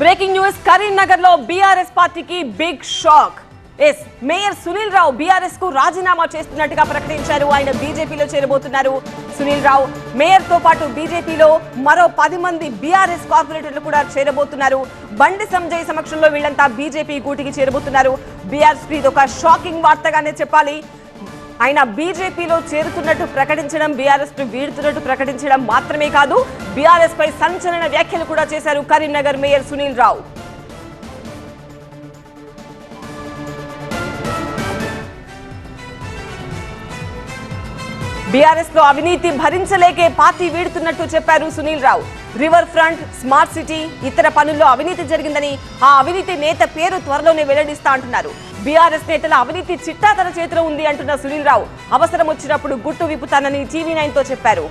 Breaking news Karimnagar లో BRS పార్టీకి big shock. Mayor Sunil Rao BRS కు రాజీనామా చేస్తున్నట్టుగా ప్రకటించారు. ఆయన బీజేపీలో చేరబోతున్నారు. సునీల్ రావు మేయర్ తో పాటు బీజేపీలో మరో 10 మంది బీఆర్ఎస్ కార్పొరేటర్లు కూడా చేరబోతున్నారు. బండి సంజయ్ సమక్షంలో వీళ్ళంతా బీజేపీ గూటికి చేరబోతున్నారు. బీఆర్ఎస్ కి ఇదొక షాకింగ్ వార్తగానే చెప్పాలి. ఆయన బీజేపీలో చేరుతున్నట్టు ప్రకటించడం, బీఆర్ఎస్ ను వీడుతున్నట్టు ప్రకటించడం మాత్రమే కాదు, బీఆర్ఎస్ పై సంచలన వ్యాఖ్యలు కూడా చేశారు కరీంనగర్ మేయర్ సునీల్ రావు. బీఆర్ఎస్ లో అవినీతి భరించలేకే పార్టీ వీడుతున్నట్టు చెప్పారు Sunil Rao. River front, smart city, ఇతర పనుల్లో అవినీతి జరిగిందని, ఆ అవినీతి నేత పేరు త్వరలోనే వెల్లడిస్తా అంటున్నారు. బీఆర్ఎస్ నేతల అవినీతి చిట్టా తన చేతిలో ఉంది అంటున్న సునీల్ రావు అవసరం వచ్చినప్పుడు గుట్టు విప్పుతానని TV9 తో చెప్పారు.